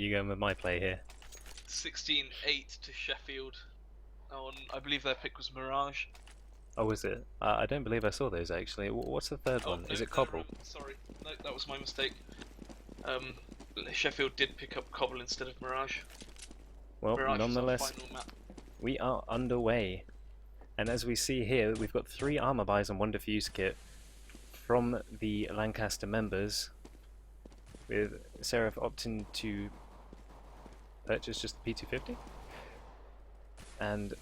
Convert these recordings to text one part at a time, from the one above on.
you going with my play here? 16-8 to Sheffield. I believe their pick was Mirage. Oh, was it? I don't believe I saw those actually. What's the third one? No, Is it Cobble? sorry, no, that was my mistake. Sheffield did pick up Cobble instead of Mirage. Well, Mirage nonetheless, was our final map. we are underway. And as we see here, we've got 3 armor buys and 1 diffuse kit from the Lancaster members, with Seraph opting to purchase just the P250. And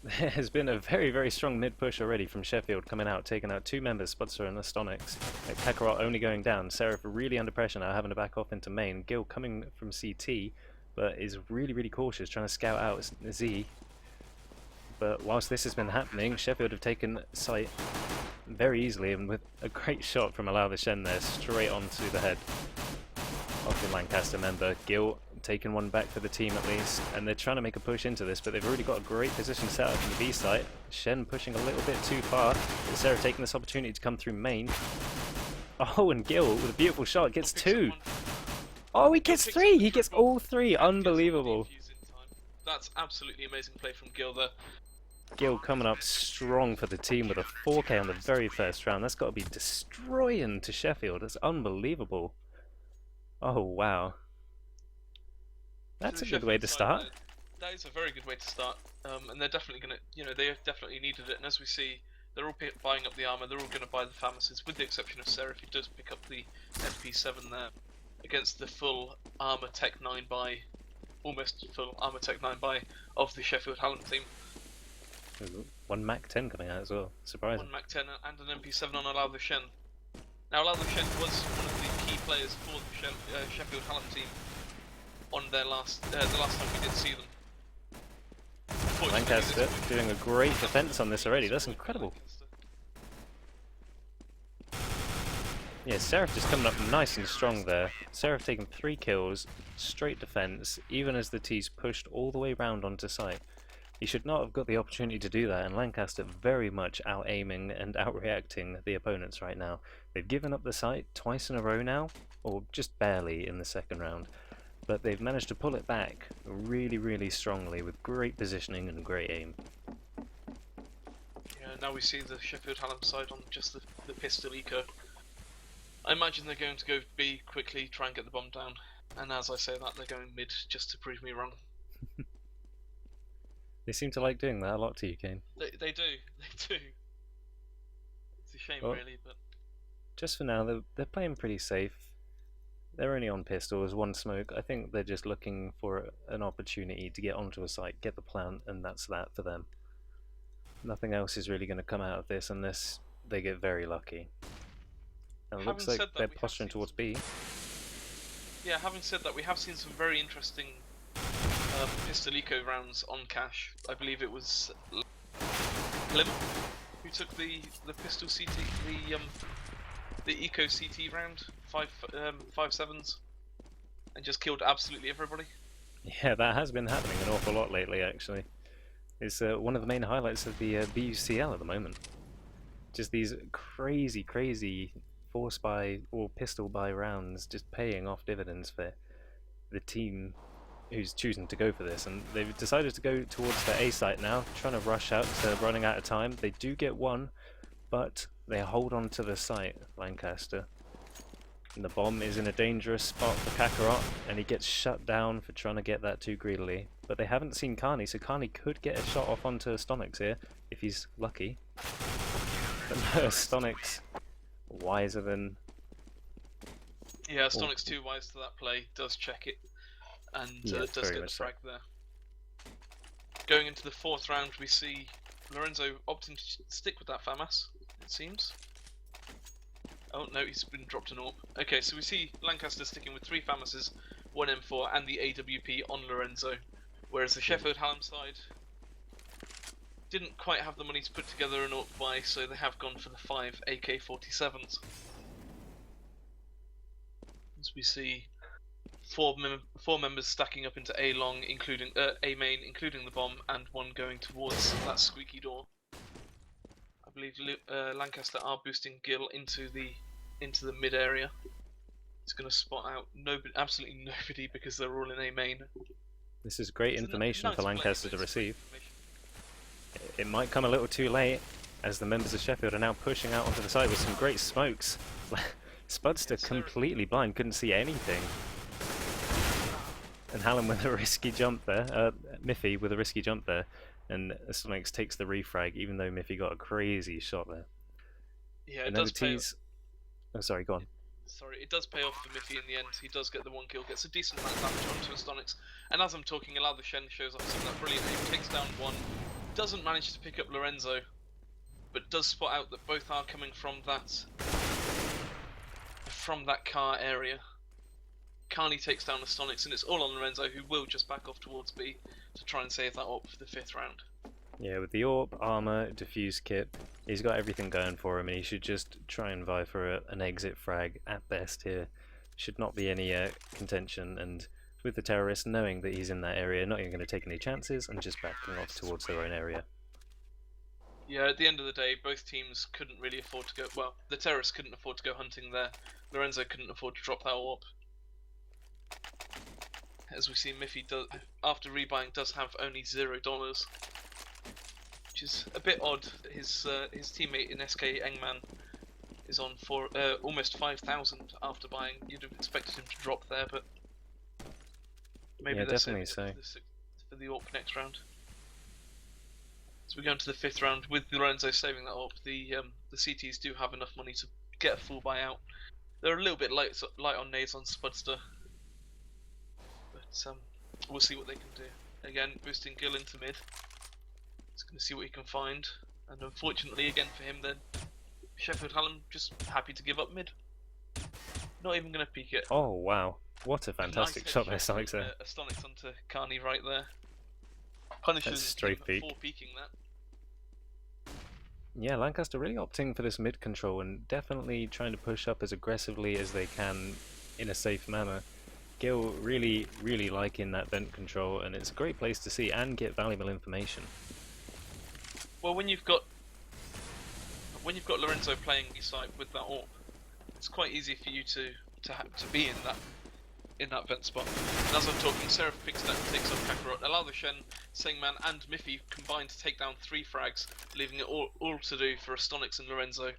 there has been a very, very strong mid-push already from Sheffield coming out, taking out 2 members, Spotzer and Astonix. Kakarot only going down. Seraph really under pressure now, having to back off into main. Gil coming from CT, but is really, really cautious, trying to scout out Z. But whilst this has been happening, Sheffield have taken sight very easily, and with a great shot from Allow the Shen there, straight onto the head of the Lancaster member. Gil taking one back for the team at least, and they're trying to make a push into this, but they've already got a great position set up in the B site. Shen pushing a little bit too far. Sarah taking this opportunity to come through main. Oh, and Gil with a beautiful shot gets 2. Oh, he gets 3! He gets all 3! Unbelievable. That's absolutely amazing play from Gil there. Gil coming up strong for the team with a 4K on the very first round. That's got to be destroying to Sheffield. That's unbelievable. Oh, wow. That's a good way to start. That is a very good way to start, and they're definitely going to, they have definitely needed it, and as we see, they're all buying up the armour, they're all going to buy the Famases, with the exception of Seraph, who does pick up the MP7 there, against the full armour Tech 9 buy, almost full armour Tech 9 buy of the Sheffield Hallam team. Ooh, 1 Mac 10 coming out as well, surprising. 1 Mac 10 and an MP7 on Allow the Shen. Now Allow the Shen was one of the key players for the Sheffield Hallam team on their the last time we did see them. Lancaster doing a great defense on this already. That's incredible. Yeah, Seraph just coming up nice and strong there. Seraph taking 3 kills, straight defense, even as the T's pushed all the way round onto site. He should not have got the opportunity to do that, and Lancaster very much out-aiming and out-reacting the opponents right now. They've given up the site twice in a row now, or just barely in the second round. But they've managed to pull it back really, really strongly with great positioning and great aim. Yeah, now we see the Sheffield Hallam side on just the pistol eco. I imagine they're going to go B quickly, try and get the bomb down, and as I say that, they're going mid just to prove me wrong. They seem to like doing that a lot to you, Kane. They do, they do. It's a shame, well, really, but just for now, they're playing pretty safe. They're only on pistols, 1 smoke. I think they're just looking for an opportunity to get onto a site, get the plant, and that's that for them. Nothing else is really going to come out of this unless they get very lucky. And it looks like they're posturing towards B. Yeah, having said that, we have seen some very interesting pistol eco rounds on cache. I believe it was Hallam who took the pistol CT, the eco CT round, 5.7s, and just killed absolutely everybody. Yeah, that has been happening an awful lot lately, actually. It's one of the main highlights of the BUCL at the moment. Just these crazy, crazy force buy or pistol buy rounds just paying off dividends for the team who's choosing to go for this, and they've decided to go towards their A site now, trying to rush out because they're running out of time. They do get 1, but they hold on to the site, Lancaster. And the bomb is in a dangerous spot for Kakarot, and he gets shut down for trying to get that too greedily. But they haven't seen Carney, so Carney could get a shot off onto Astonix here, if he's lucky. But no, Astonix, wiser than... Yeah, Astonix too wise to that play, does check it, and does get the frag there. Going into the 4th round, we see Lorenzo opting to stick with that FAMAS, it seems. Oh no, he's been dropped an AWP. Okay, so we see Lancaster sticking with 3 FAMASes, 1 M4 and the AWP on Lorenzo, whereas the Sheffield Hallam side didn't quite have the money to put together an AWP buy, so they have gone for the 5 AK-47s. As we see 4 members stacking up into A long, including A main, including the bomb, and 1 going towards that squeaky door. I believe Lancaster are boosting Gil into the mid area. He's going to spot out absolutely nobody because they're all in A main. This is great information nice for Lancaster to receive. It might come a little too late, as the members of Sheffield are now pushing out onto the side with some great smokes. Spudster completely blind, couldn't see anything. And Hallam with a risky jump there, Miffy with a risky jump there, and Sonics takes the refrag, even though Miffy got a crazy shot there. Yeah, it does pay off. Oh, sorry, go on. Sorry, it does pay off for Miffy in the end. He does get the 1 kill, gets a decent amount of damage onto Astonics, and as I'm talking, Allow the Shen shows off some of that brilliant aim, takes down 1, doesn't manage to pick up Lorenzo, but does spot out that both are coming from that car area. Carney takes down Astonics, and it's all on Lorenzo, who will just back off towards B to try and save that up for the 5th round. Yeah, with the AWP, armor, defuse kit, he's got everything going for him, and he should just try and vie for an exit frag at best here. Should not be any contention, and with the terrorists knowing that he's in that area, not even going to take any chances, and just backing off towards their own area. Yeah, at the end of the day, both teams couldn't really afford to go. Well, the terrorists couldn't afford to go hunting there. Lorenzo couldn't afford to drop that AWP. As we see, Miffy does, after rebuying, does have only $0. Which is a bit odd. His teammate in SK Engman is on for almost 5,000 after buying. You'd have expected him to drop there, but maybe yeah, they're definitely so. For the AWP next round. So we go into the 5th round with Lorenzo saving that AWP. The CTs do have enough money to get a full buyout. They're a little bit light on nades on Spudster, but we'll see what they can do. Again, boosting Gil into mid. He's going to see what he can find, and unfortunately, again for him, then Sheffield Hallam just happy to give up mid. Not even going to peek it. Oh wow, what a fantastic shot by Sonics there. Astonics onto Carney right there. Punishes straight him peek. for peeking that. Yeah, Lancaster really opting for this mid control and definitely trying to push up as aggressively as they can in a safe manner. Gil really liking that vent control, and it's a great place to see and get valuable information. Well, when you've got Lorenzo playing your side with that AWP, it's quite easy for you to be in that vent spot. And as I'm talking, Seraph picks it up and takes off Kakarot. Allow the Shen, Sengman and Miffy combine to take down 3 frags, leaving it all to do for Astonics and Lorenzo,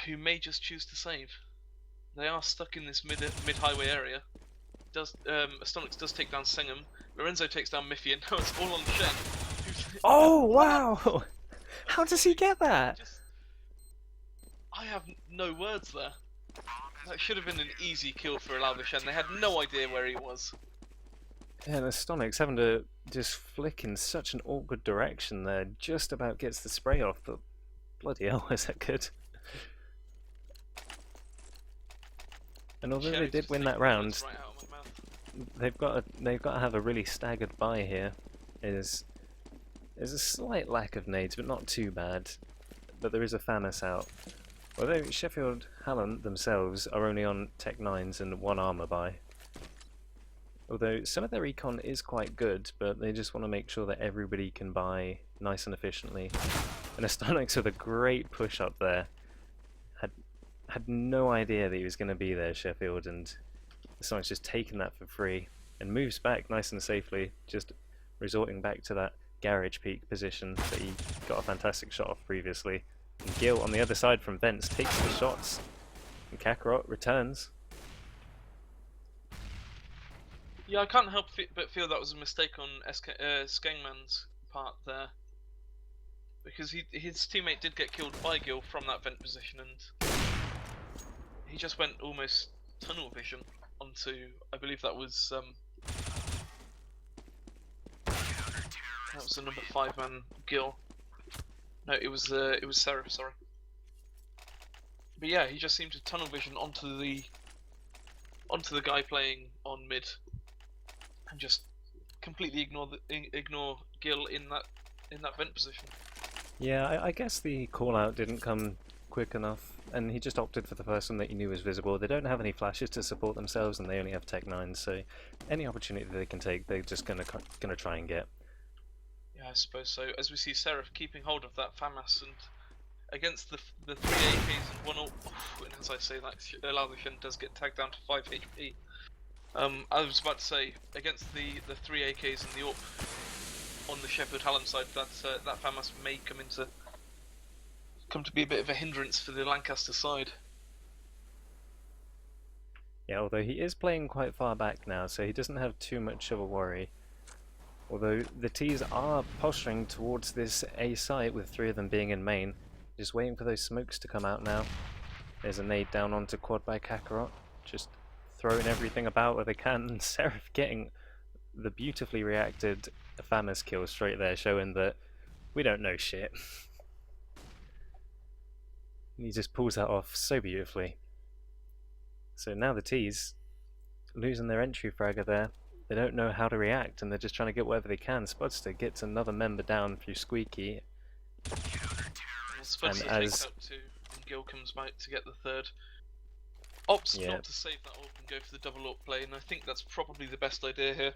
who may just choose to save. They are stuck in this mid-highway area. Astonics does take down Sengam. Lorenzo takes down Miffy, and now it's all on Shen. Oh wow! How does he get that? I have no words there. That should have been an easy kill for Allow the Shen. They had no idea where he was. Yeah, and Astonics having to just flick in such an awkward direction there, just about gets the spray off, but bloody hell, was that good? And although they did win that round, they've got to have a really staggered buy here. There's a slight lack of nades, but not too bad. But there is a FAMAS out. Although Sheffield Hallam themselves are only on Tech 9s and 1 armor buy. Although some of their econ is quite good, but they just want to make sure that everybody can buy nice and efficiently. And Astonics with a great push up there. Had no idea that he was going to be there, Sheffield, and Astonics just taking that for free. And moves back nice and safely, just resorting back to that garage peak position that he got a fantastic shot off previously. And Gil on the other side from vents takes the shots, and Kakarot returns. Yeah, I can't help but feel that was a mistake on Skengman's part there, because his teammate did get killed by Gil from that vent position, and he just went almost tunnel vision onto, I believe that was the number 5-man Gil. No, it was Seraph, sorry. But yeah, he just seemed to tunnel vision onto the guy playing on mid, and just completely ignore Gil in that vent position. Yeah, I guess the call out didn't come quick enough, and he just opted for the person that he knew was visible. They don't have any flashes to support themselves, and they only have Tech 9s, so any opportunity they can take, they're just gonna try and get. Yeah, I suppose so. As we see Seraph keeping hold of that FAMAS and against the 3 AKs and 1 AWP. And as I say that, allow the Shen does get tagged down to 5 HP. I was about to say, against the 3 AKs and the AWP on the Sheffield Hallam side, that FAMAS may come to be a bit of a hindrance for the Lancaster side. Yeah, although he is playing quite far back now, so he doesn't have too much of a worry. Although the T's are posturing towards this A site, with 3 of them being in main. Just waiting for those smokes to come out now. There's a nade down onto quad by Kakarot, just throwing everything about where they can, and Seraph getting the beautifully reacted FAMAS kill straight there, showing that we don't know shit. He just pulls that off so beautifully. So now the T's losing their entry fragger there. They don't know how to react, and they're just trying to get whatever they can. Spudster gets another member down through Squeaky. Spudster takes out 2, and Gil comes back to get the 3rd. Opts not to save that AWP and go for the double AWP play, and I think that's probably the best idea here.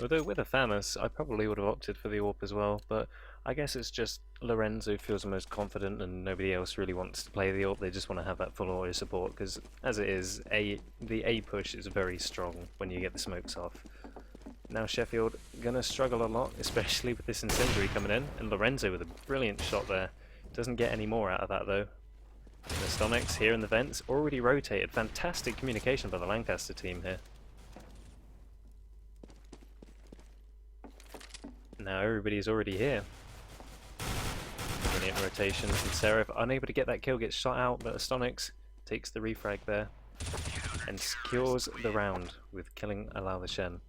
Although with a FAMAS, I probably would have opted for the AWP as well, but I guess it's just Lorenzo feels the most confident and nobody else really wants to play the AWP. They just want to have that full auto support, because as it is, the A push is very strong when you get the smokes off. Now Sheffield gonna struggle a lot, especially with this incendiary coming in, and Lorenzo with a brilliant shot there. Doesn't get any more out of that though. The Stonix here in the vents, already rotated. Fantastic communication by the Lancaster team here. Now everybody's already here. Brilliant rotations, and Seraph unable to get that kill, gets shot out, but Stonix takes the refrag there and secures the round with killing Allow the Shen.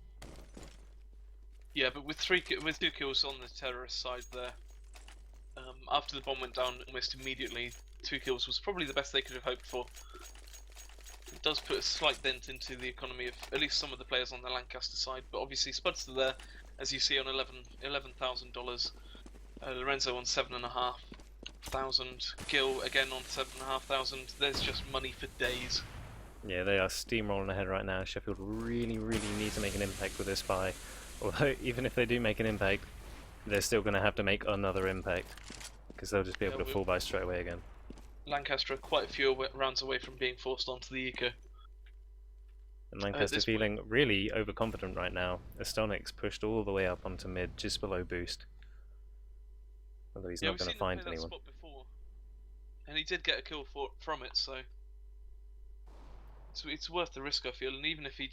Yeah, but with 2 kills on the terrorist side there, after the bomb went down almost immediately, 2 kills was probably the best they could have hoped for. It does put a slight dent into the economy of at least some of the players on the Lancaster side, but obviously Spudster there, as you see, on $11,000. Lorenzo on 7,500. Gil again on 7,500. There's just money for days. Yeah, they are steamrolling ahead right now. Sheffield really need to make an impact with this buy. Although, even if they do make an impact, they're still going to have to make another impact, because they'll just be able to full buy straight away again. Lancaster are quite a few rounds away from being forced onto the eco. And Lancaster feeling really overconfident right now. Astonix pushed all the way up onto mid, just below boost. Although he's not going to find anyone. Spot before, and he did get a kill from it, so it's worth the risk, I feel. And even if he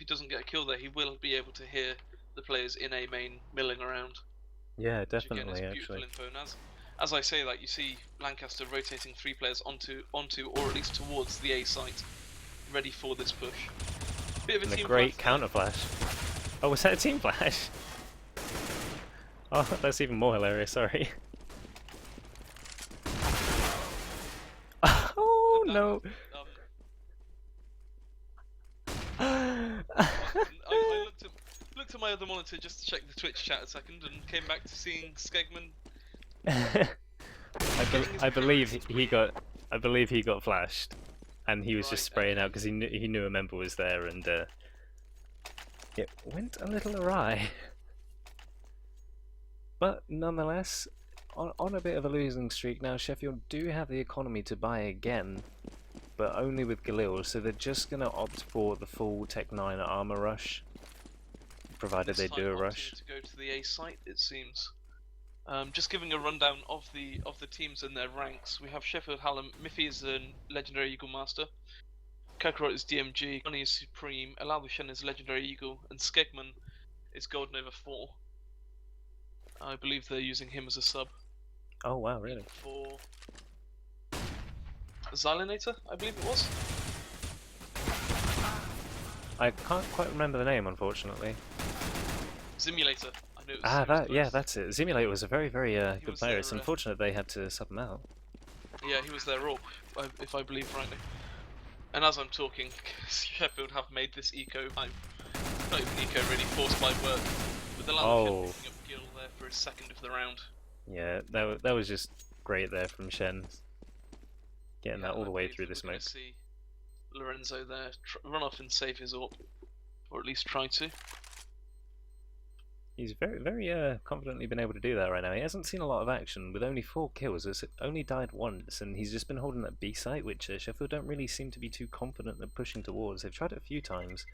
doesn't get a kill there, he will be able to hear the players in A main milling around. Yeah, definitely. Which again is beautiful info. And as I say that, you see Lancaster rotating 3 players onto, or at least towards the A site, ready for this push. Bit of a team great counter flash. Oh, was that a team flash? Oh, that's even more hilarious. Sorry. Oh no! I looked at my other monitor just to check the Twitch chat a second, and came back to seeing Skegman. I believe he got flashed, and he was just spraying out because he knew a member was there, and it went a little awry. But nonetheless, on a bit of a losing streak now, Sheffield do have the economy to buy again, but only with Galil, so they're just going to opt for the full Tech 9 armor rush, provided they do a rush. To go to the A site, it seems. Just giving a rundown of the teams and their ranks. We have Sheffield Hallam. Miffy is a legendary Eagle Master. Kakarot is DMG. Bunny is Supreme. Allow the Shen is legendary Eagle, and Skegman is Golden Over 4. I believe they're using him as a sub. Oh wow, really? For Xylinator, I believe it was. I can't quite remember the name, unfortunately. Simulator. I knew it was that's it. Simulator was a very good player. It's unfortunate they had to sub him out. Yeah, he was their AWP, if I believe rightly. And as I'm talking, Sheffield have made this eco, not even eco really, forced by work, with the Lancaster picking up Gil there for his 2nd of the round. Yeah, that was just great there from Shen. Getting that all the way through the smoke. See Lorenzo there run off and save his AWP, or at least try to. He's very confidently been able to do that right now. He hasn't seen a lot of action with only 4 kills. It's only died once, and he's just been holding that B site, which Sheffield don't really seem to be too confident at pushing towards. They've tried it a few times,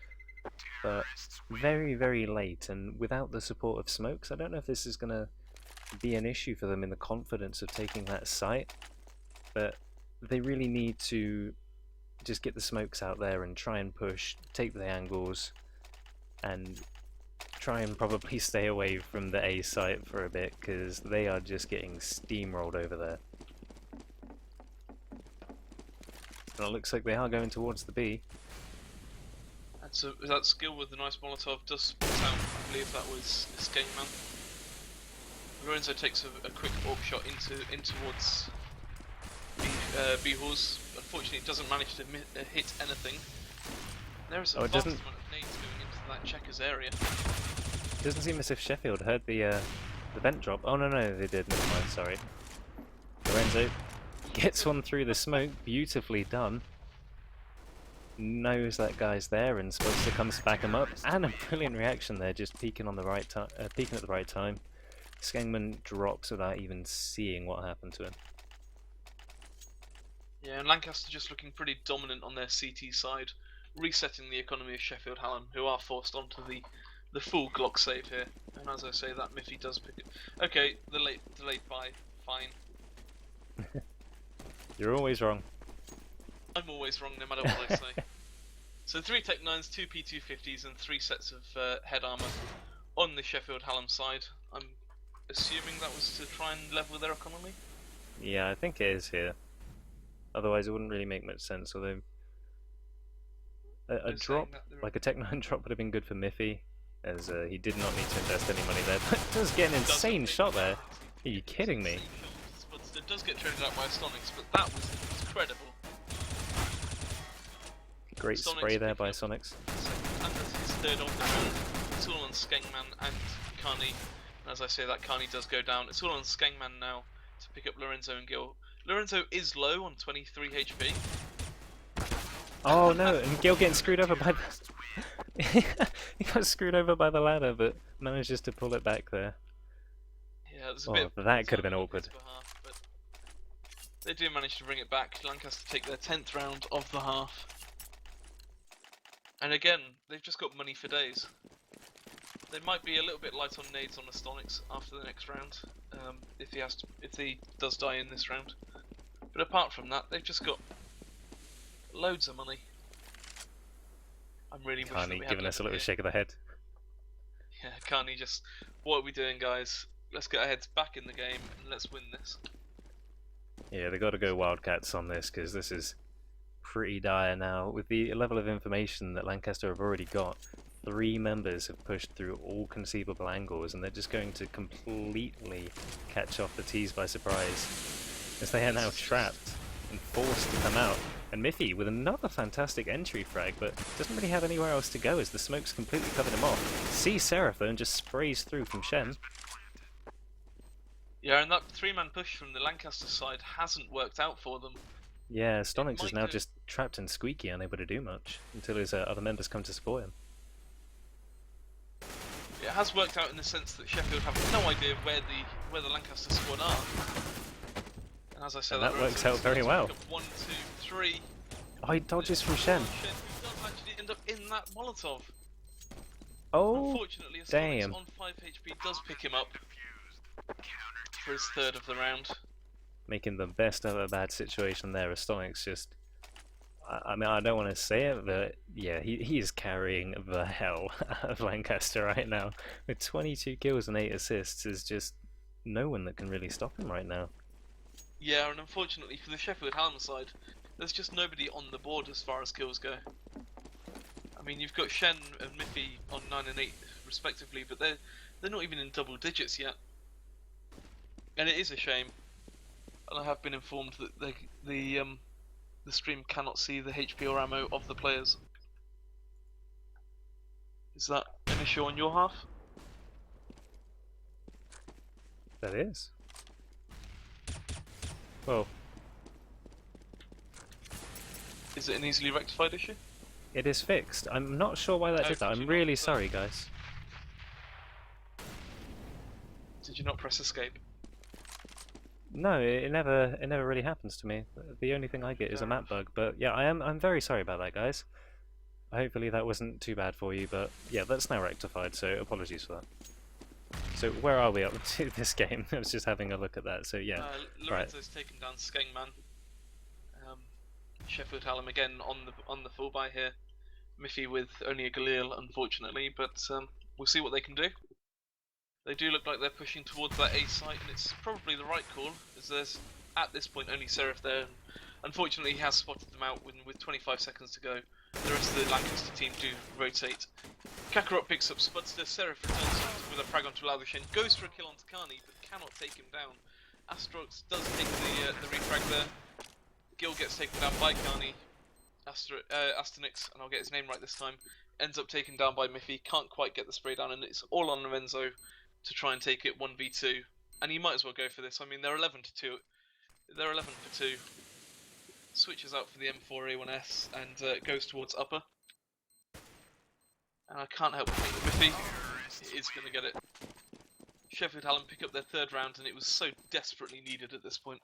but very late, and without the support of smokes, I don't know if this is going to be an issue for them in the confidence of taking that site, but they really need to just get the smokes out there and try and push, take the angles, and try and probably stay away from the A site for a bit, because they are just getting steamrolled over there. And it looks like they are going towards the B. That skill with the nice Molotov does spot out. I believe that was Skateman. Lorenzo takes a quick orc shot in towards B-Horse. Unfortunately, it doesn't manage to hit anything. There is a vast amount of nades going into that checkers area. It doesn't seem as if Sheffield heard the vent drop. Oh no, they did. Never mind. Sorry. Lorenzo gets one through the smoke. Beautifully done. Knows that guy's there and supposed to come back him up, and a brilliant reaction there, just peeking on the right time, peeking at the right time. Skengman drops without even seeing what happened to him. Yeah, and Lancaster just looking pretty dominant on their CT side, resetting the economy of Sheffield Hallam, who are forced onto the full Glock save here. And as I say, that Miffy does pick it. Okay, the delayed buy, fine. You're always wrong. I'm always wrong, no matter what I say. So 3 Tech 9s, 2 P250s, and 3 sets of head armour on the Sheffield Hallam side. I'm assuming that was to try and level their economy? Yeah, I think it is here. Otherwise it wouldn't really make much sense, although a drop, like a Tech 9 drop would have been good for Miffy, as he did not need to invest any money there, but does get an insane shot there. Are you kidding me? It does get traded out by Sonics, but that was incredible. Great Sonics spray there by Sonics. And his third on the round. It's all on Skengman and Carney. And as I say, that Carney does go down. It's all on Skengman now to pick up Lorenzo and Gil. Lorenzo is low on 23 HP. Oh no, and Gil getting screwed over by the... he got screwed over by the ladder, but manages to pull it back there. Yeah, it was a bit... that could have been awkward. Behalf, but they do manage to bring it back. Lancaster take their 10th round of the half. And again, they've just got money for days. They might be a little bit light on nades on Astonics after the next round, if he does die in this round. But apart from that, they've just got loads of money. I'm really wishing Carney giving us a little shake of the head. Yeah, Carney just, what are we doing, guys? Let's get our heads back in the game and let's win this. Yeah, they got to go Wildcats on this, because this is pretty dire now. With the level of information that Lancaster have already got, 3 members have pushed through all conceivable angles, and they're just going to completely catch off the T's by surprise, as they are now trapped and forced to come out. And Miffy with another fantastic entry frag, but doesn't really have anywhere else to go as the smoke's completely covered him off. Sees Seraphone, just sprays through from Shem. Yeah, and that 3-man push from the Lancaster side hasn't worked out for them. Yeah, Stonix is now just trapped and squeaky, unable to do much, until his other members come to support him. It has worked out in the sense that Sheffield have no idea where the Lancaster squad are. And as I said, that works out very well. 1, 2, 3. Oh, he dodges from Shem. Shem does actually end up in that Molotov. Oh, unfortunately, damn. on 5 HP does pick him up for his 3rd of the round. Making the best of a bad situation there. Astonix just... I mean, I don't want to say it, but yeah, he is carrying the hell out of Lancaster right now. With 22 kills and 8 assists, there's just no one that can really stop him right now. Yeah, and unfortunately for the Sheffield Hallam side, there's just nobody on the board as far as kills go. I mean, you've got Shen and Miffy on 9 and 8 respectively, but they're not even in double digits yet. And it is a shame. And I have been informed that the stream cannot see the HP or ammo of the players. Is that an issue on your half? That is. Well, is it an easily rectified issue? It is fixed. I'm not sure why that did that. I'm really sorry, guys. Did you not press escape? No, it never really happens to me. The only thing I get is a map bug. But yeah, I'm very sorry about that, guys. Hopefully that wasn't too bad for you, but yeah, that's now rectified, so apologies for that. So where are we up to this game? I was just having a look at that, so yeah. Lorenzo's taken down Skengman. Sheffield Hallam again on the full buy here. Miffy with only a Galil, unfortunately, but we'll see what they can do. They do look like they're pushing towards that A site, and it's probably the right call, as there's, at this point, only Seraph there. And unfortunately, he has spotted them out with 25 seconds to go. The rest of the Lancaster team do rotate. Kakarot picks up Spudster, Seraph returns with a frag onto Laudishen, goes for a kill onto Carney, but cannot take him down. Astrox does take the refrag there. Gil gets taken down by Carney. Asterix, and I'll get his name right this time, ends up taken down by Miffy, can't quite get the spray down, and it's all on Lorenzo to try and take it 1v2. And he might as well go for this. I mean, they're 11 to 2. They're 11 for 2. Switches out for the M4A1S and goes towards upper. And I can't help but think that Miffy is going to get it. Sheffield Hallam pick up their third round, and it was so desperately needed at this point.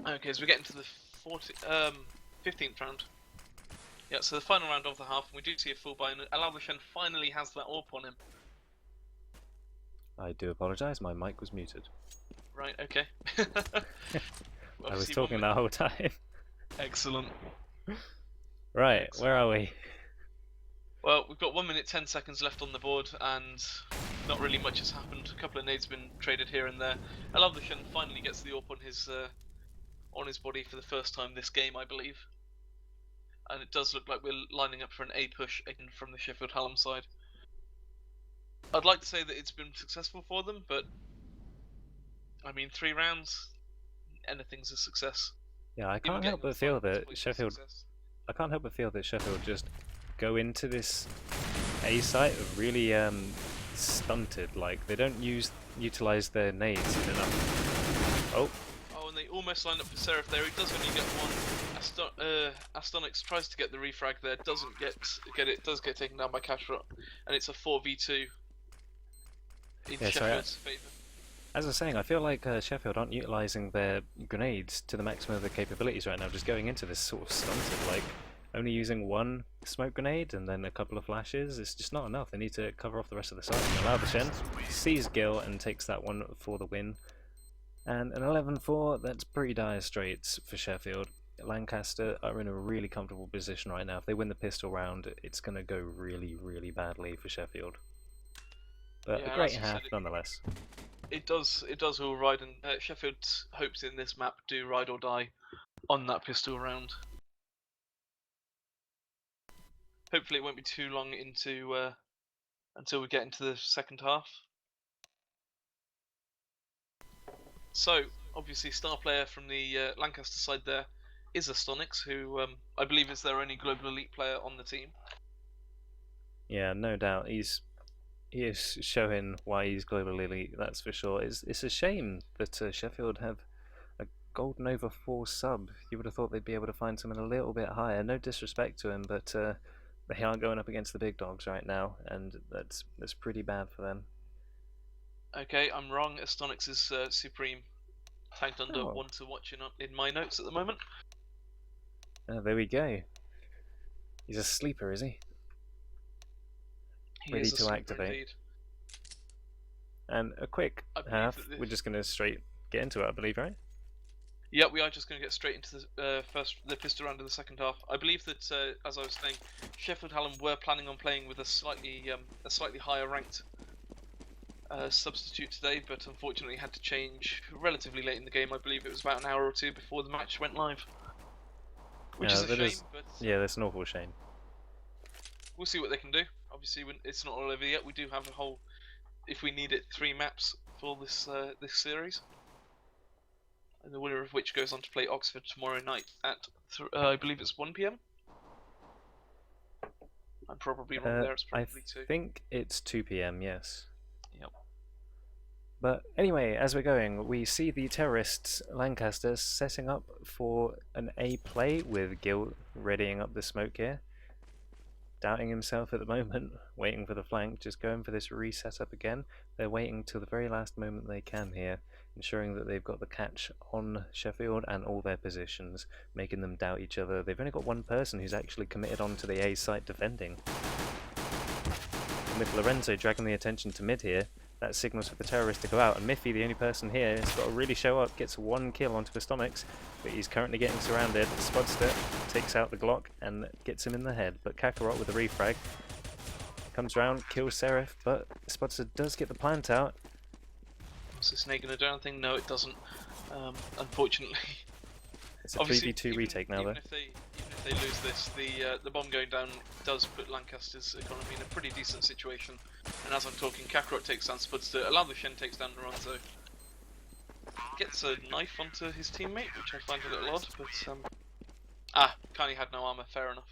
Okay, as we get into the 15th round. Yeah, so the final round of the half, and we do see a full buy, and Alavishen finally has that AWP on him. I do apologise, my mic was muted. Right, okay. I was talking that whole time. Excellent. Right, where are we? Well, we've got 1 minute 10 seconds left on the board, and not really much has happened. A couple of nades been traded here and there. Alavishen finally gets the AWP on his body for the first time this game, I believe. And it does look like we're lining up for an A push again from the Sheffield Hallam side. I'd like to say that it's been successful for them, but I mean, 3 rounds, anything's a success. Yeah, I can't help but feel that Sheffield. I can't help but feel that Sheffield just go into this A site really stunted. Like they don't utilize their nades enough. Oh. And they almost line up for Seraph there. He does only get one. Astonix tries to get the refrag there, doesn't get it, does get taken down by Kashrot, and it's a 4v2 in Sheffield's favour. As I was saying, I feel like Sheffield aren't utilising their grenades to the maximum of their capabilities right now, just going into this sort of stunted, like only using one smoke grenade and then a couple of flashes. It's just not enough. They need to cover off the rest of the site. And Laudishen sees Gil and takes that one for the win. And an 11-4, that's pretty dire straits for Sheffield. Lancaster are in a really comfortable position right now. If they win the pistol round, it's going to go really, really badly for Sheffield. But a great half nonetheless. It does all ride, and Sheffield's hopes in this map do ride or die on that pistol round. Hopefully it won't be too long into until we get into the second half. So, obviously, star player from the Lancaster side there is Astonix, who I believe is their only global elite player on the team. Yeah, no doubt. He is showing why he's global elite, that's for sure. It's a shame that Sheffield have a Golden over 4 sub. You would have thought they'd be able to find someone a little bit higher. No disrespect to him, but they are going up against the big dogs right now, and that's pretty bad for them. Okay, I'm wrong. Astonix is supreme. Tagged under 1 to watching up in my notes at the moment. There we go. He's a sleeper, is he? Ready to activate. Indeed. And a quick half. We're just going to straight get into it, I believe, right? Yeah, we are just going to get straight into the pistol round of the second half. I believe that, as I was saying, Sheffield Hallam were planning on playing with a slightly higher ranked substitute today, but unfortunately had to change relatively late in the game. I believe it was about an hour or 2 before the match went live, which is a shame. But yeah, that's an awful shame. We'll see what they can do. Obviously, it's not all over yet. We do have a whole, if we need it, 3 maps for this this series. and the winner of which goes on to play Oxford tomorrow night at, I believe it's 1 p.m. I'm probably wrong there, it's probably 2. I think it's 2 p.m, yes. Yep. But anyway, as we're going, we see the terrorists, Lancaster, setting up for an A play with Gil readying up the smoke here. Doubting himself at the moment, waiting for the flank, just going for this reset up again. They're waiting till the very last moment they can here, ensuring that they've got the catch on Sheffield and all their positions, making them doubt each other. They've only got one person who's actually committed onto the A site defending. And with Lorenzo dragging the attention to mid here, that signals for the terrorists to go out, and Miffy, the only person here, has got to really show up, gets 1 kill onto the stomachs, but he's currently getting surrounded. Spudster takes out the Glock and gets him in the head, but Kakarot with the refrag comes round, kills Seraph, but Spudster does get the plant out. Is this Snake gonna do anything? No, it doesn't, unfortunately. It's a 3v2 retake now, though. Even if they lose this, the bomb going down does put Lancaster's economy in a pretty decent situation. And as I'm talking, Kakarot takes down Spudster, Alavashen takes down Lorenzo. Gets a knife onto his teammate, which I find a little odd, but Kani had no armor, fair enough.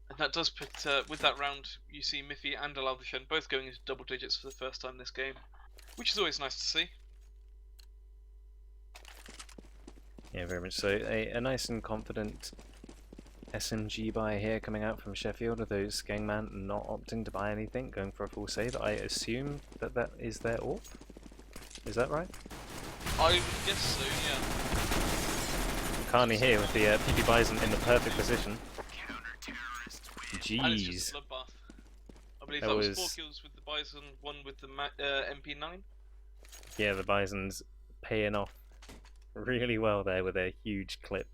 And that does put, with that round, you see Miffy and Alavashen both going into double digits for the first time this game, which is always nice to see. Yeah, very much so. A nice and confident SMG buy here coming out from Sheffield, with those Gangman not opting to buy anything, going for a full save. I assume that is their AWP. Is that right? I would guess so, yeah. Carney here with the PP Bison in the perfect position. Jeez. And it's just a bloodbath. I believe that was 4 kills with the Bison, 1 with the MP9. Yeah, the Bison's paying off really well there with a huge clip.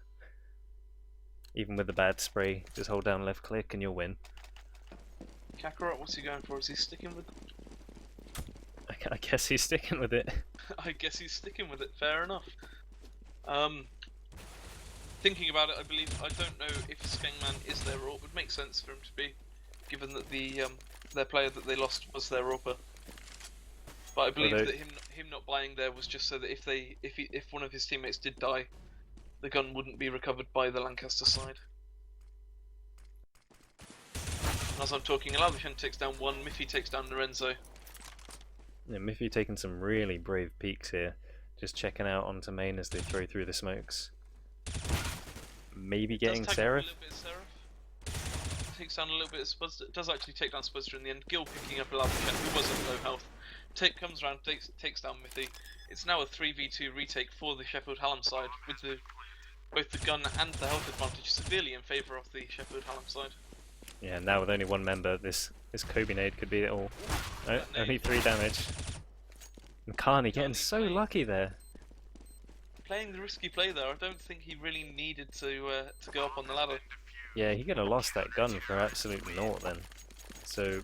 Even with the bad spray, just hold down left click and you'll win. Kakarot, what's he going for? Is he sticking with it? I guess he's sticking with it. I guess he's sticking with it, fair enough. Thinking about it, I don't know if Skengman is their AWP. It would make sense for him to be, given that their player that they lost was their AWPer. But I believe that him not buying there was just so that if one of his teammates did die, the gun wouldn't be recovered by the Lancaster side. And as I'm talking, Alavashen takes down 1, Miffy takes down Lorenzo. Yeah, Miffy taking some really brave peeks here, just checking out onto main as they throw through the smokes. Maybe getting Seraph. Takes down a little bit of Spudster. Does actually take down Spudster in the end. Gil picking up Alavashen, who was at low health. Comes around, takes down Miffy. It's now a 3v2 retake for the Sheffield Hallam side, with both the gun and the health advantage severely in favour of the Sheffield Hallam side. Yeah, now with only one member, this Kobe nade could be it all. No, only 3 damage. And Carney getting so lucky there. Playing the risky play there. I don't think he really needed to go up on the ladder. Yeah, he could have lost that gun for absolute naught then. So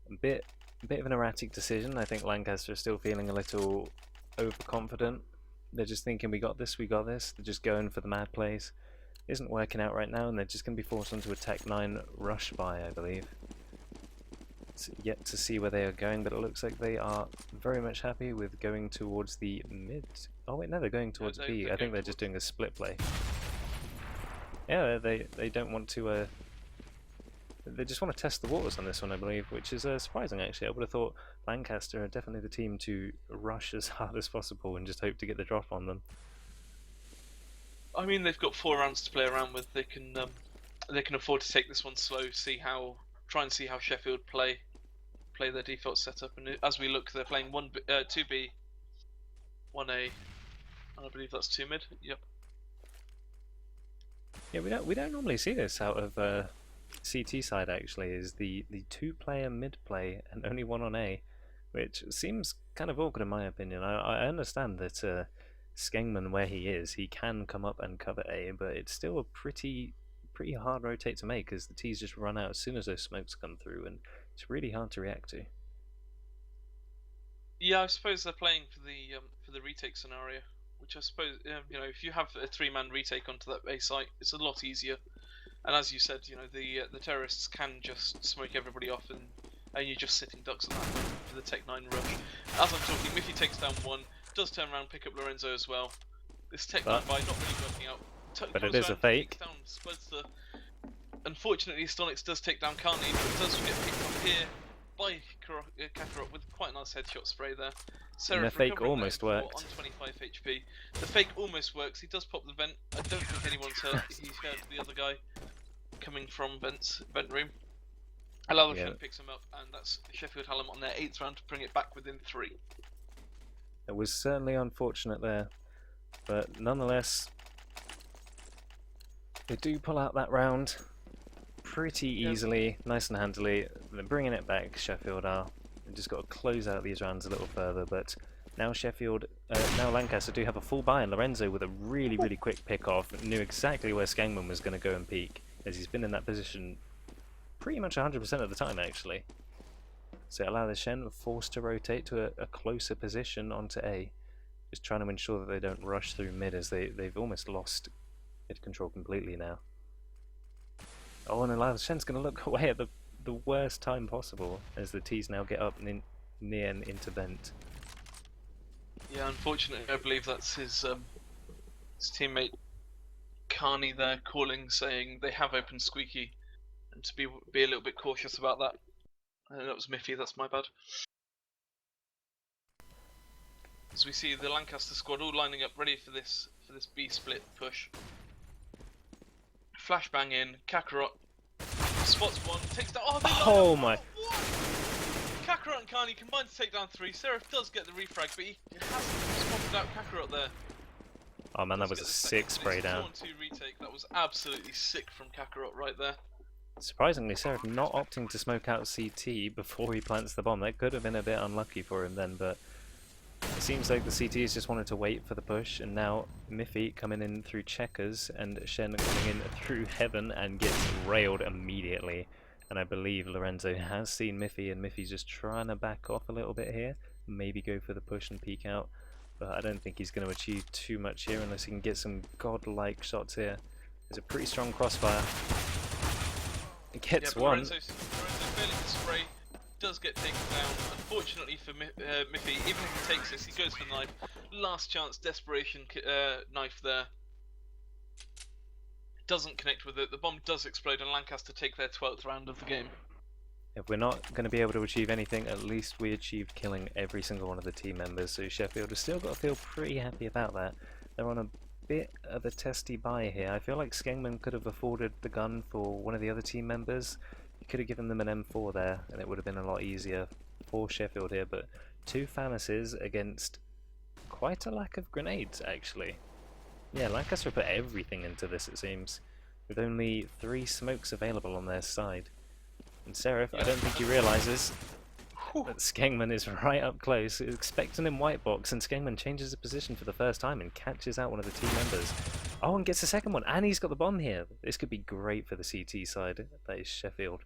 a bit of an erratic decision. I think Lancaster is still feeling a little overconfident. They're just thinking, we got this. They're just going for the mad plays. Isn't working out right now, and they're just going to be forced onto a Tech 9 rush buy, I believe. It's yet to see where they are going, but it looks like they are very much happy with going towards the mid. Oh wait, no, they're going towards B. I think they're just doing a split play. Yeah, they don't want to. They just want to test the waters on this one, I believe, which is surprising actually. I would have thought Lancaster are definitely the team to rush as hard as possible and just hope to get the drop on them. I mean, they've got 4 rounds to play around with. They can afford to take this one slow, try and see how Sheffield play their default setup. And as we look, they're playing 2B, 1A, and I believe that's 2 mid. Yep. Yeah, we don't normally see this out of CT side actually. Is the 2-player mid play and only 1 on A, which seems kind of awkward in my opinion. I understand that Skengman, where he is, he can come up and cover A, but it's still a pretty hard rotate to make because the T's just run out as soon as those smokes come through, and it's really hard to react to. Yeah, I suppose they're playing for the retake scenario, which I suppose if you have a 3-man retake onto that A site, it's a lot easier. And as you said, the terrorists can just smoke everybody off, and you're just sitting ducks at that point for the Tech 9 rush. As I'm talking, Miffy takes down 1, does turn around, pick up Lorenzo as well. This tech 9 buy not really working out. But it is a fake. Down Spudster. Unfortunately, Stonix does take down Carney, but it does get picked up here by Kakarot with quite a nice headshot spray there. And the fake almost worked. On 25 HP. The fake almost works. He does pop the vent. I don't think anyone's hurt. He's heard the other guy coming from vent room. Alaloshan picks him up, and that's Sheffield Hallam on their 8th round to bring it back within 3. It was certainly unfortunate there, but nonetheless, they do pull out that round pretty easily, nice and handily. They're bringing it back, Sheffield are. They've just got to close out these rounds a little further, but now now Lancaster do have a full buy, and Lorenzo with a really, really quick pick-off knew exactly where Skangman was going to go and peek, as he's been in that position pretty much 100% of the time, actually. So it allowed the Shen forced to rotate to a closer position onto A, just trying to ensure that they don't rush through mid, as they've almost lost mid control completely now. Oh, and allow the Shen's going to look away at the worst time possible, as the T's now get up and near and into vent. Yeah, unfortunately, I believe that's his teammate Carney there calling, saying they have opened Squeaky, and to be a little bit cautious about that. That was Miffy, that's my bad. As we see the Lancaster squad all lining up ready for this B split push. Flashbang in, Kakarot spots one, takes down. Oh my! What? Kakarot and Carney combine to take down 3. Seraph does get the refrag, but he hasn't spotted out Kakarot there. Oh man, that was a sick spray down. 4-2 retake. That was absolutely sick from Kakarot right there. Surprisingly, Seraph not opting to smoke out CT before he plants the bomb. That could have been a bit unlucky for him then, but it seems like the CTs just wanted to wait for the push, and now Miffy coming in through checkers and Shen coming in through heaven and gets railed immediately. And I believe Lorenzo has seen Miffy, and Miffy's just trying to back off a little bit here, maybe go for the push and peek out, but I don't think he's going to achieve too much here unless he can get some godlike shots here. There's a pretty strong crossfire. It gets one. Lorenzo failing to spray, does get taken down. Unfortunately for Miffy, even if he takes this, he goes for the knife. Last chance, desperation knife there. Doesn't connect with it. The bomb does explode, and Lancaster take their 12th round of the game. If we're not going to be able to achieve anything, at least we achieved killing every single one of the team members. So Sheffield has still got to feel pretty happy about that. They're on a bit of a testy buy here. I feel like Skangman could have afforded the gun for one of the other team members. He could have given them an M4 there, and it would have been a lot easier for Sheffield here. But 2 Famases against quite a lack of grenades, actually. Yeah, Lancaster put everything into this, it seems, with only 3 smokes available on their side. And Seraph, I don't think he realises that Skangman is right up close, expecting him white box, and Skangman changes his position for the first time and catches out one of the team members. Oh, and gets a second one, and he's got the bomb here. This could be great for the CT side, that is Sheffield.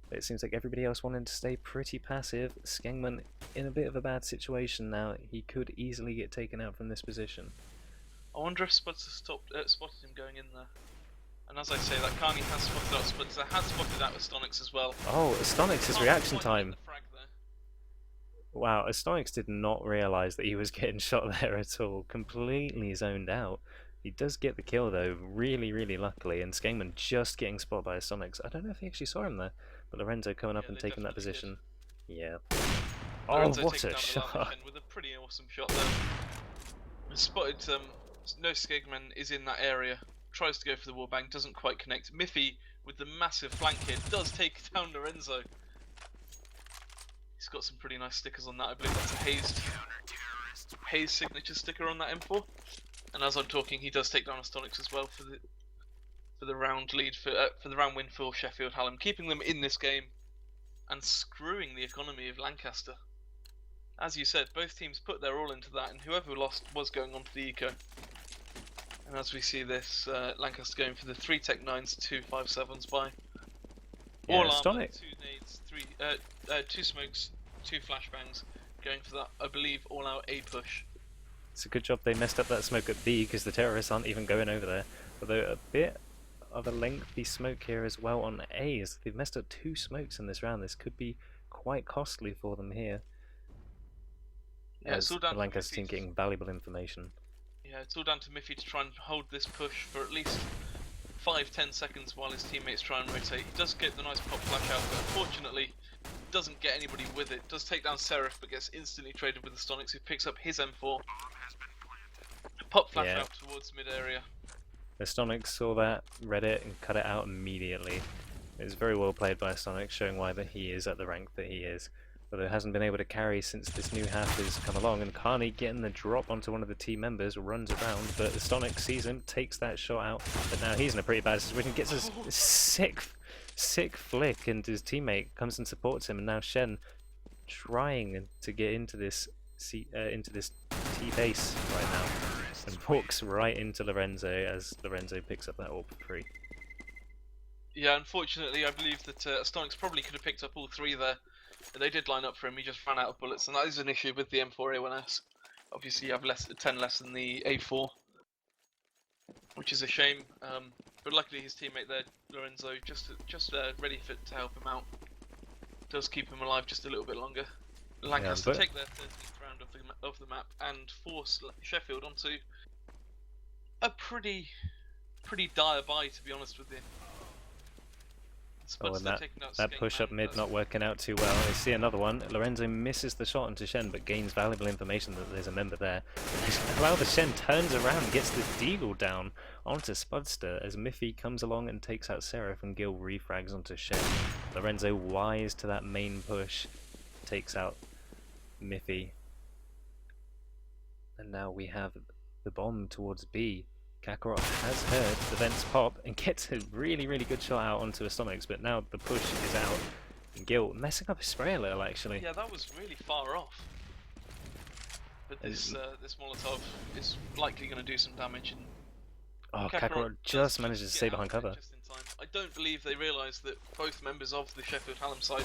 But it seems like everybody else wanted to stay pretty passive. Skangman in a bit of a bad situation now. He could easily get taken out from this position. I wonder if Spudster spotted him going in there. And as I say, that Carney has spotted out Spudster, has spotted out Astonix as well. Oh, Astonix's reaction time. Wow, Astonix did not realise that he was getting shot there at all. Completely zoned out. He does get the kill though, really, really luckily, and Skangman just getting spotted by Astonix. I don't know if he actually saw him there, but Lorenzo coming up and taking that position. Yeah. Oh, Lorenzo what a shot! With a pretty awesome shot there. Spotted, no Skangman is in that area. Tries to go for the wallbang, doesn't quite connect. Miffy, with the massive flank hit, does take down Lorenzo. He's got some pretty nice stickers on that. I believe that's a Hayes signature sticker on that M4. And as I'm talking, he does take down Astonix as well for the round lead for the round win for Sheffield Hallam, keeping them in this game and screwing the economy of Lancaster. As you said, both teams put their all into that, and whoever lost was going on to the eco. And as we see this, Lancaster going for the 3 Tech 9s, 2 5.7s by. Yeah, all armor, 2 Astonix. nades, 2 smokes, 2 flashbangs, going for that, I believe, all-out A push. It's a good job they messed up that smoke at B, because the terrorists aren't even going over there. Although a bit of a lengthy smoke here as well on A, as they've messed up 2 smokes in this round. This could be quite costly for them here. Yeah, it's as all down the to Lancaster team Miffy. getting valuable information. Yeah, it's all down to Miffy to try and hold this push for at least 5-10 seconds while his teammates try and rotate. He does get the nice pop flash out, but unfortunately doesn't get anybody with it. Does take down Seraph, but gets instantly traded with the Stonix, who picks up his M4. Pop flash out towards mid area. The Stonix saw that, read it, and cut it out immediately. It was very well played by Stonix, showing why that he is at the rank that he is. Although hasn't been able to carry since this new half has come along, and Carney getting the drop onto one of the team members, runs around, but the Stonix sees him, takes that shot out, but now he's in a pretty bad situation, gets a sick flick, and his teammate comes and supports him, and now Shen trying to get into this T base right now, and walks right into Lorenzo as Lorenzo picks up that AWP for free. Yeah, unfortunately, I believe that Stonix probably could have picked up all three there. They did line up for him, he just ran out of bullets, and that is an issue with the M4A1S. Obviously, you have 10 less than the A4, which is a shame. But luckily, his teammate there, Lorenzo, just ready to help him out. Does keep him alive just a little bit longer. Lancaster take their 13th round of the map and force Sheffield onto a pretty dire bye, to be honest with you. Oh, and that push up mid not working out too well. I see another one. Lorenzo misses the shot onto Shen, but gains valuable information that there's a member there. While the Shen turns around and gets the deagle down onto Spudster as Miffy comes along and takes out Seraph, and Gil refrags onto Shen. Lorenzo wise to that main push, takes out Miffy. And now we have the bomb towards B. Kakarot has heard the vents pop and gets a really good shot out onto a Stonix, but now the push is out. And Gil messing up his spray a little, actually. Yeah, that was really far off. But this Molotov is likely going to do some damage. And oh, Kakarot just manages to stay behind cover. Just in time. I don't believe they realise that both members of the Sheffield Hallam side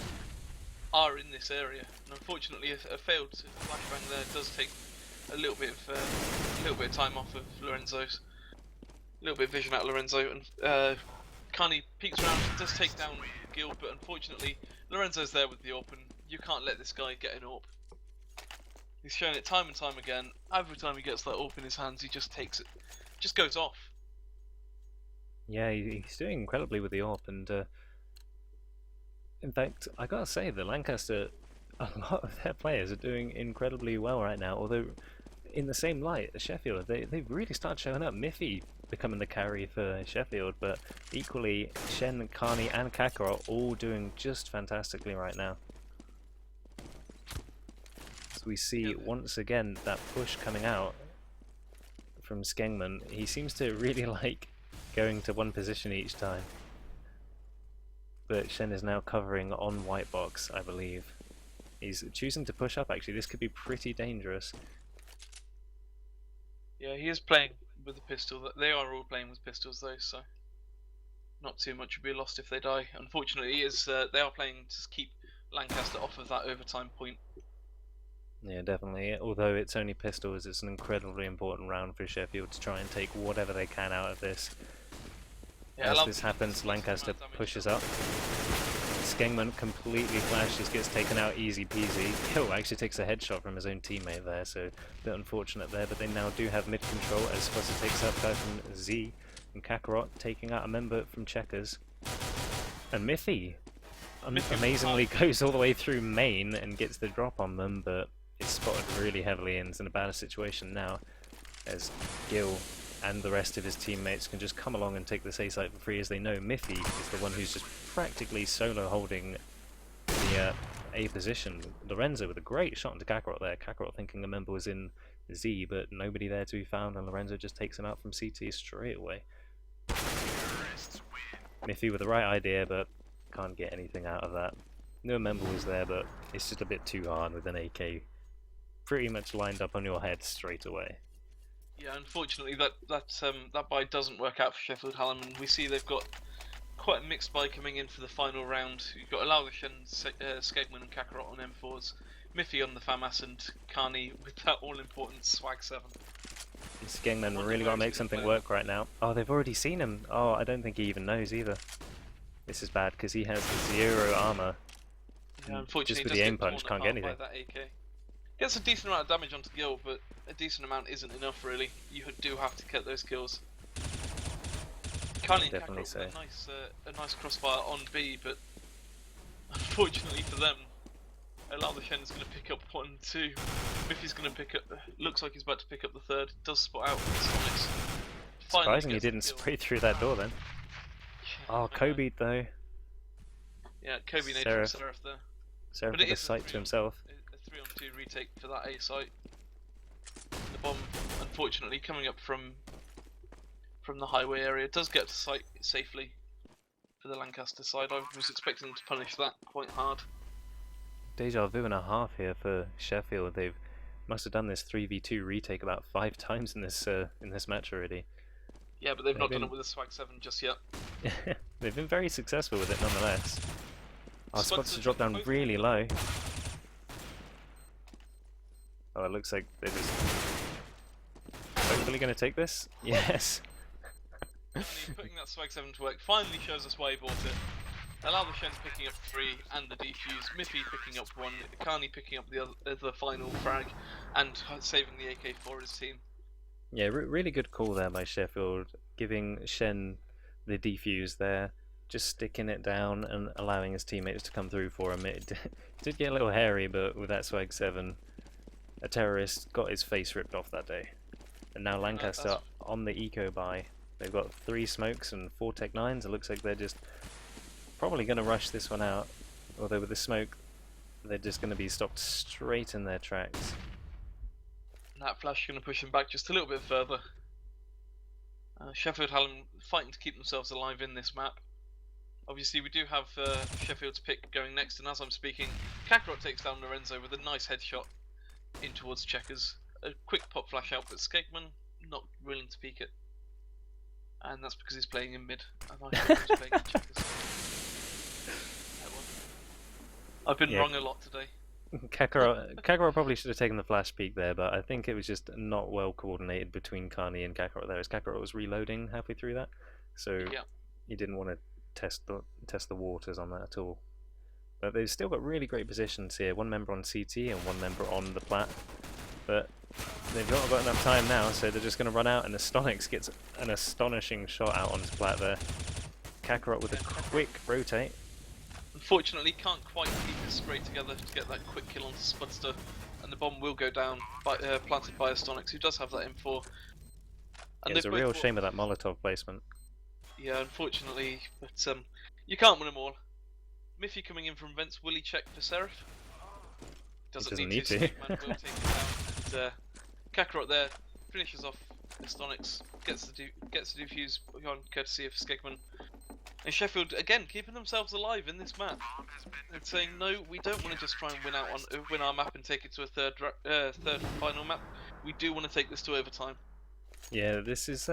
are in this area, and unfortunately, a failed flashbang there does take a little bit of time off of Lorenzo's. A little bit of vision out of Lorenzo, and Carney peeks around, does take down Gil, but unfortunately Lorenzo's there with the AWP, and you can't let this guy get an AWP. He's shown it time and time again. Every time he gets that AWP in his hands, he just takes it, just goes off. Yeah, he's doing incredibly with the AWP, and in fact, I gotta say, the Lancaster, a lot of their players are doing incredibly well right now, although in the same light as Sheffield, they've really started showing up. Miffy becoming the carry for Sheffield, but equally Shen, Carney and Kakarot all doing just fantastically right now. So we see once again that push coming out from Skengman. He seems to really like going to one position each time. But Shen is now covering on white box, I believe. He's choosing to push up actually. This could be pretty dangerous. Yeah, he is playing with the pistol. They are all playing with pistols though, so not too much would be lost if they die. Unfortunately, they are playing to keep Lancaster off of that overtime point. Yeah, definitely. Although it's only pistols, it's an incredibly important round for Sheffield to try and take whatever they can out of this. Yeah, as this happens, Lancaster pushes up. Skengman completely flashes, gets taken out easy peasy. Hill actually takes a headshot from his own teammate there, so a bit unfortunate there, but they now do have mid control as Fuzzy takes out a guy from Z, and Kakarot taking out a member from Checkers. And Miffy amazingly goes all the way through main and gets the drop on them, but is spotted really heavily and is in a bad situation now, as Gil and the rest of his teammates can just come along and take this A site for free, as they know Miffy is the one who's just practically solo holding the A position. Lorenzo with a great shot into Kakarot there. Kakarot thinking a member was in Z, but nobody there to be found, and Lorenzo just takes him out from CT straight away. Miffy with the right idea, but can't get anything out of that. No member was there, but it's just a bit too hard with an AK pretty much lined up on your head straight away. Yeah, unfortunately that buy doesn't work out for Sheffield Hallam, and we see they've got quite a mixed buy coming in for the final round. You've got Alaudish and Skegman and Kakarot on M4s, Miffy on the FAMAS, and Carney with that all-important Swag 7. Skegman really got to make something work right now. Oh, they've already seen him. Oh, I don't think he even knows either. This is bad because he has 0 armor. Yeah, unfortunately, just with the aim punch, can't get anything. That AK. Gets a decent amount of damage onto Gil, but a decent amount isn't enough really. You do have to get those kills. Carney and Definitely Kakarot so. with a nice crossfire on B, but unfortunately for them, Allow the Shen is going to pick up 1, 2. Miffy's going to pick up. Looks like he's about to pick up the third. Does spot out with Sonics. Surprising he didn't spray through that door then. Oh, Kobe though. Yeah, Kobe nade from Seraph there. Seraph with a sight to himself. A 3-on-2 retake for that A site. The bomb, unfortunately, coming up from the highway area, does get to site safely for the Lancaster side. I was expecting them to punish that quite hard. Deja vu and a half here for Sheffield. They must have done this 3v2 retake about 5 times in this match already. Yeah, but they've not done it with a Swag 7 just yet. They've been very successful with it nonetheless. Our spots to drop down really low. Oh, it looks like they're just hopefully going to take this. Yes. Putting that Swag 7 to work finally shows us why he bought it. Allow the Shen's picking up 3 and the defuse, Miffy picking up 1, Carney picking up the final frag, and saving the AK for his team. Yeah, really good call there by Sheffield, giving Shen the defuse there, just sticking it down and allowing his teammates to come through for him. It did get a little hairy, but with that Swag 7, a terrorist got his face ripped off that day. And now Lancaster on the eco buy. They've got 3 smokes and 4 Tech 9s. It looks like they're just probably going to rush this one out, although with the smoke they're just going to be stopped straight in their tracks. And that flash is going to push them back just a little bit further. Sheffield Hallam fighting to keep themselves alive in this map. Obviously we do have Sheffield's pick going next, and as I'm speaking, Kakarot takes down Lorenzo with a nice headshot in towards Checkers. A quick pop flash out, but Skegman not willing to peek it. And that's because he's playing in mid, and I thought he was playing in Checkers. I've been wrong a lot today. Kakarot probably should have taken the flash peek there, but I think it was just not well coordinated between Carney and Kakarot there, as Kakarot was reloading halfway through that, so he didn't want to test the waters on that at all. But they've still got really great positions here. 1 member on CT and 1 member on the plat, but they've not got enough time now, so they're just going to run out, and Astonix gets an astonishing shot out onto plat there. Kakarot with a quick rotate. Unfortunately, can't quite keep it straight together to get that quick kill onto Spudster, and the bomb will go down, planted by Astonix, who does have that M4. And it's a real shame of that Molotov placement. Yeah, unfortunately, but you can't win them all. Miffy coming in from vents, will he check for Seraph? Doesn't need to. Man will take it down. And, Kakarot there finishes off Astonix, gets the defuse on courtesy of Skegman. And Sheffield again keeping themselves alive in this map. They're saying no, we don't want to just try and win our map and take it to a third final map. We do want to take this to overtime. Yeah, this is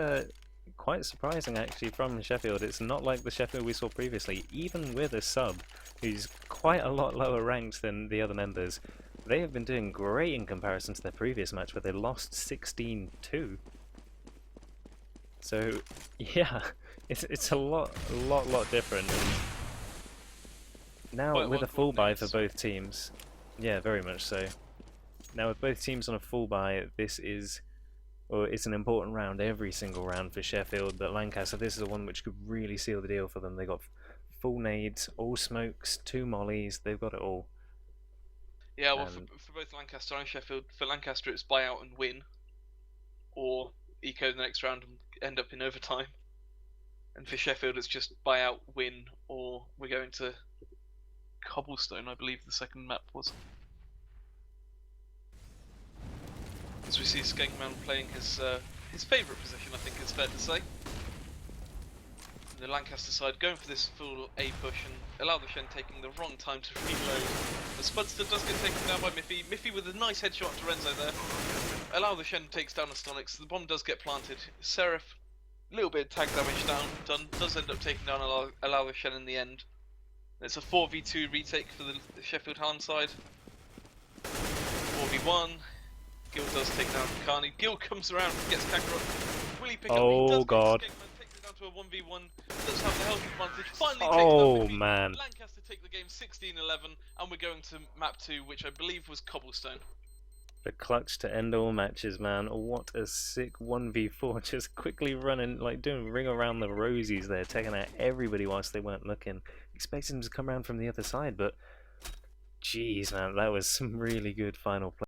quite surprising actually from Sheffield. It's not like the Sheffield we saw previously. Even with a sub who's quite a lot lower ranked than the other members, they have been doing great in comparison to their previous match where they lost 16-2. So yeah, it's a lot different. And now with a full buy for both teams, yeah, very much so. Now with both teams on a full buy, this is, well, it's an important round every single round for Sheffield, but Lancaster, this is the one which could really seal the deal for them. They got full nades, all smokes, 2 mollies, they've got it all. Yeah, well, for both Lancaster and Sheffield, for Lancaster it's buy out and win, or eco the next round and end up in overtime. And for Sheffield it's just buy out, win, or we're going to Cobblestone, I believe the second map was. As we see Skegman playing his favourite position, I think it's fair to say. The Lancaster side going for this full A push, and Allow the Shen taking the wrong time to reload. The Spudster does get taken down by Miffy. Miffy with a nice headshot to Renzo there. Allow the Shen takes down Astonix. The bomb does get planted. Seraph, a little bit of tag damage done, does end up taking down Allow the Shen in the end. It's a 4v2 retake for the Sheffield Hallam side. 4v1. Gil does take down Carney. Gil comes around, gets Kakarot. Will he pick up? He does God. Takes it down to a 1v1. Does have the health advantage. Finally takes down man. Lancaster take the game 16-11, and we're going to map 2, which I believe was Cobblestone. The clutch to end all matches, man. What a sick 1v4. Just quickly running, like doing ring around the rosies there, taking out everybody whilst they weren't looking. Expecting them to come around from the other side, but jeez, man, that was some really good final play.